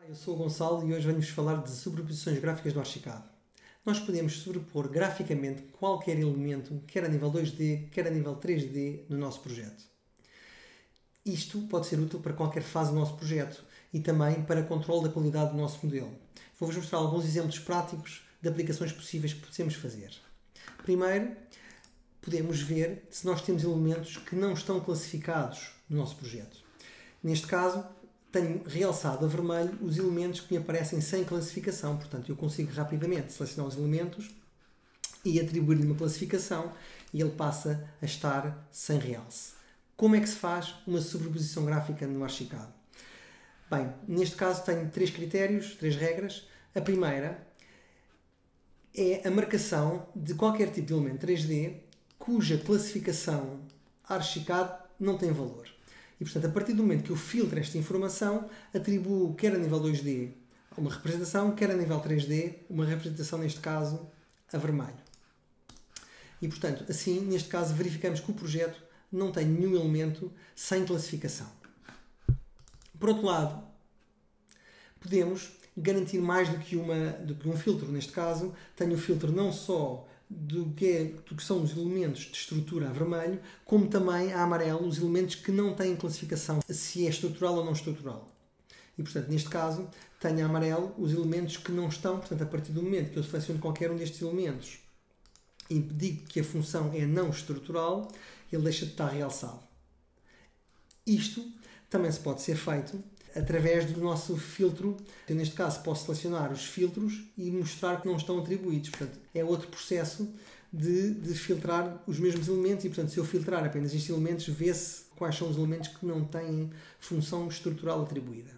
Eu sou o Gonçalo e hoje venho-vos falar de sobreposições gráficas no Archicad. Nós podemos sobrepor graficamente qualquer elemento, quer a nível 2D, quer a nível 3D, no nosso projeto. Isto pode ser útil para qualquer fase do nosso projeto e também para controle da qualidade do nosso modelo. Vou-vos mostrar alguns exemplos práticos de aplicações possíveis que podemos fazer. Primeiro, podemos ver se nós temos elementos que não estão classificados no nosso projeto. Neste caso, tenho realçado a vermelho os elementos que me aparecem sem classificação. Portanto, eu consigo rapidamente selecionar os elementos e atribuir-lhe uma classificação e ele passa a estar sem realce. Como é que se faz uma sobreposição gráfica no Archicad? Bem, neste caso tenho três critérios, três regras. A primeira é a marcação de qualquer tipo de elemento 3D cuja classificação Archicad não tem valor. E, portanto, a partir do momento que eu filtro esta informação, atribuo quer a nível 2D uma representação, quer a nível 3D uma representação, neste caso, a vermelho. E, portanto, assim, neste caso, verificamos que o projeto não tem nenhum elemento sem classificação. Por outro lado, podemos garantir mais do que um filtro. Neste caso, tenho o filtro não só do que são os elementos de estrutura a vermelho, como também a amarelo, os elementos que não têm classificação, se é estrutural ou não estrutural. E, portanto, neste caso, tenho a amarelo os elementos que não estão, portanto, a partir do momento que eu seleciono qualquer um destes elementos e digo que a função é não estrutural, ele deixa de estar realçado. Isto também se pode ser feito através do nosso filtro. Eu, neste caso, posso selecionar os filtros e mostrar que não estão atribuídos. Portanto, é outro processo de filtrar os mesmos elementos e, portanto, se eu filtrar apenas estes elementos, vê-se quais são os elementos que não têm função estrutural atribuída.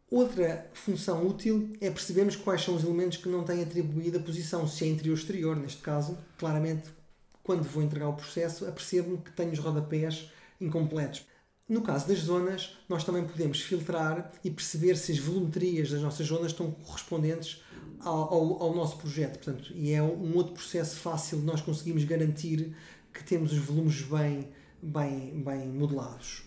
Outra função útil é percebermos quais são os elementos que não têm atribuída posição, se é interior ou exterior. Neste caso, claramente, quando vou entregar o processo, apercebo-me que tenho os rodapés incompletos. No caso das zonas, nós também podemos filtrar e perceber se as volumetrias das nossas zonas estão correspondentes ao nosso projeto. Portanto, e é um outro processo fácil de nós conseguirmos garantir que temos os volumes bem modelados.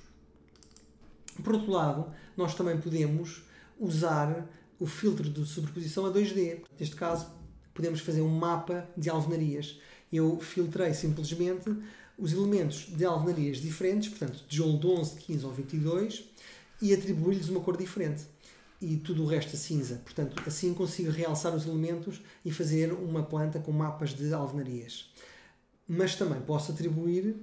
Por outro lado, nós também podemos usar o filtro de sobreposição a 2D. Neste caso, podemos fazer um mapa de alvenarias. Eu filtrei simplesmente os elementos de alvenarias diferentes, portanto, tijolo de 11, 15 ou 22, e atribuí-lhes uma cor diferente. E tudo o resto a cinza. Portanto, assim consigo realçar os elementos e fazer uma planta com mapas de alvenarias. Mas também posso atribuir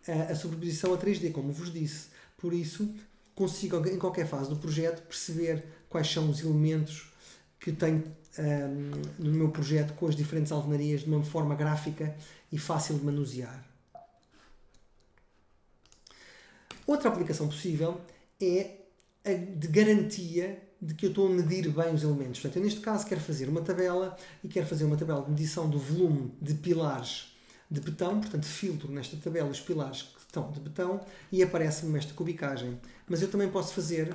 a sobreposição a 3D, como vos disse. Por isso, consigo, em qualquer fase do projeto, perceber quais são os elementos que tenho no meu projeto com as diferentes alvenarias de uma forma gráfica e fácil de manusear. Outra aplicação possível é a de garantia de que eu estou a medir bem os elementos. Portanto, eu neste caso quero fazer uma tabela e quero fazer uma tabela de medição do volume de pilares de betão. Portanto, filtro nesta tabela os pilares que estão de betão e aparece-me esta cubicagem. Mas eu também posso fazer,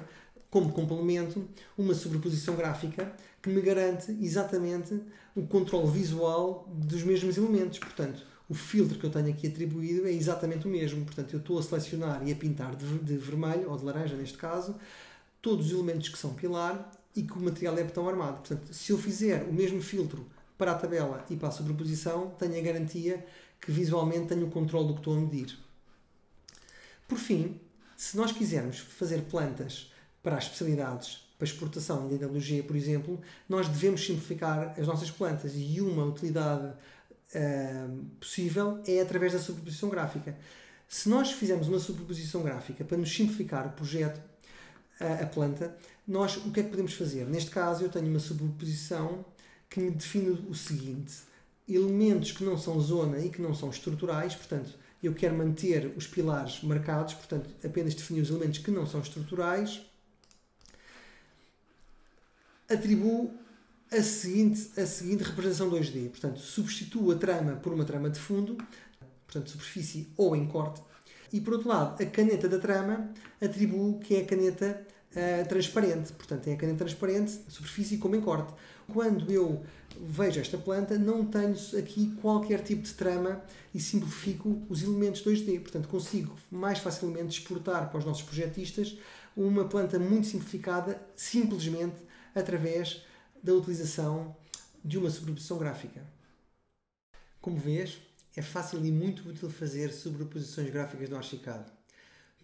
como complemento, uma sobreposição gráfica que me garante exatamente o controle visual dos mesmos elementos. Portanto, o filtro que eu tenho aqui atribuído é exatamente o mesmo. Portanto, eu estou a selecionar e a pintar de vermelho, ou de laranja neste caso, todos os elementos que são pilar e que o material é betão armado. Portanto, se eu fizer o mesmo filtro para a tabela e para a sobreposição, tenho a garantia que visualmente tenho o controle do que estou a medir. Por fim, se nós quisermos fazer plantas para as especialidades, para exportação de endocrinologia, por exemplo, nós devemos simplificar as nossas plantas e uma utilidade possível é através da sobreposição gráfica. Se nós fizermos uma sobreposição gráfica para nos simplificar o projeto, a planta, nós o que é que podemos fazer? Neste caso, eu tenho uma sobreposição que me define o seguinte: elementos que não são zona e que não são estruturais, portanto, eu quero manter os pilares marcados, portanto, apenas definir os elementos que não são estruturais, atribuo a seguinte representação 2D. Portanto, substituo a trama por uma trama de fundo, portanto, superfície ou em corte. E, por outro lado, a caneta da trama atribuo que é a caneta transparente. Portanto, é a caneta transparente, superfície como em corte. Quando eu vejo esta planta, não tenho aqui qualquer tipo de trama e simplifico os elementos 2D. Portanto, consigo mais facilmente exportar para os nossos projetistas uma planta muito simplificada, simplesmente através da utilização de uma sobreposição gráfica. Como vês, é fácil e muito útil fazer sobreposições gráficas no Archicad.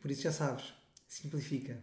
Por isso já sabes, simplifica.